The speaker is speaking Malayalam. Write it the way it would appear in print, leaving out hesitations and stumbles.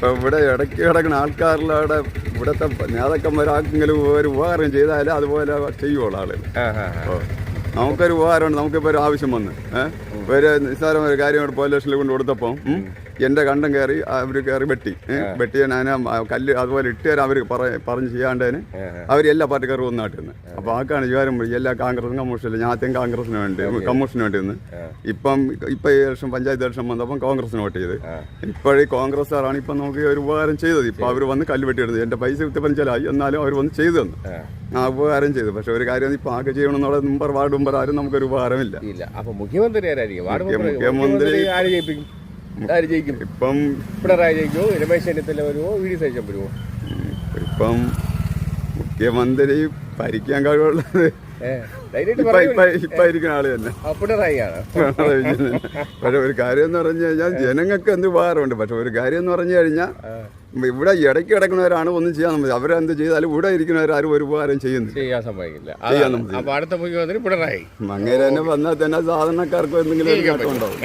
ഇപ്പൊ ഇവിടെ ഇടയ്ക്ക് കിടക്കുന്ന ആൾക്കാരിലൂടെ ഇവിടുത്തെ നേതാക്കന്മാരാക്കെങ്കിലും ഒരു ഉപകാരം ചെയ്താലേ അതുപോലെ ചെയ്യുള്ളൂ ആളുകൾ. നമുക്കൊരു ഉപകാരമുണ്ട്. നമുക്കിപ്പോൾ ഒരു ആവശ്യം വന്ന് ഒരു നിസ്സാരം ഒരു കാര്യം പോലീസ് സ്റ്റേഷനിൽ കൊണ്ട് കൊടുത്തപ്പം എൻ്റെ കണ്ടം കയറി അവർ കയറി വെട്ടി ഞാൻ കല്ല് അതുപോലെ ഇട്ടുതരാൻ അവർ പറഞ്ഞ് ചെയ്യാണ്ടതിന് അവർ എല്ലാ പാർട്ടിക്കാരും ഒന്നാട്ടിരുന്നത്. അപ്പോൾ ആക്കാണ് വികാരം എല്ലാ കോൺഗ്രസും കമ്മൂഷനില്ല. ഞാൻ ആദ്യം കോൺഗ്രസിന് വേണ്ടി കമ്മൂഷന് വേണ്ടി നിന്ന് ഇപ്പം ഈ ഇലക്ഷൻ പഞ്ചായത്ത് ഇലക്ഷൻ വന്നപ്പം കോൺഗ്രസിന് വോട്ട് ചെയ്ത് ഇപ്പോഴീ കോൺഗ്രസ്സുകാരാണ് ഇപ്പം നമുക്ക് ഒരു ഉപകാരം ചെയ്തത്. ഇപ്പോൾ അവർ വന്ന് കല്ല് വെട്ടിയെടുത്തത് എൻ്റെ പൈസ വിത്തപ്പഞ്ചലായി എന്നാലും അവർ വന്ന് ചെയ്തു തന്നു. ആ ഉപകാരം ചെയ്തു. പക്ഷെ ഒരു കാര്യം ഇപ്പം ആകെ ചെയ്യണമെന്നുള്ള വാർഡ് മെമ്പർ ആരും നമുക്കൊരു ഉപകാരമില്ല. മുഖ്യമന്ത്രി ഇപ്പം പിണറായി ജയിക്കുമോ, രമേശ് ചെന്നിത്തല വരുമോ, വി ഡി സതീശൻ വരുമോ? ഇപ്പം മുഖ്യമന്ത്രി ഭരിക്കാൻ കഴിവുള്ളത് ഇപ്പൊ ഇരിക്കുന്ന ആള് തന്നെ പിണറായിയാണ്. പക്ഷെ ഒരു കാര്യം എന്ന് പറഞ്ഞു കഴിഞ്ഞാൽ ജനങ്ങൾക്ക് എന്ത് ഉപകാരമുണ്ട്. പക്ഷെ ഒരു കാര്യം എന്ന് പറഞ്ഞു കഴിഞ്ഞാൽ ഇവിടെ ഇടയ്ക്ക് കിടക്കുന്നവരാണ് ഒന്നും ചെയ്യാൻ പറ്റില്ല. അവരെന്ത് ചെയ്താലും ഇവിടെ ഇരിക്കുന്നവരാരും ഒരു ഉപകാരം ചെയ്യാൻ സമ്മതിക്കില്ല. അടുത്ത മുഖ്യമന്ത്രി പിണറായി. അങ്ങനെ തന്നെ വന്നാൽ തന്നെ സാധാരണക്കാർക്ക് എന്തെങ്കിലും ഒരു മാറ്റം ഉണ്ടാവും.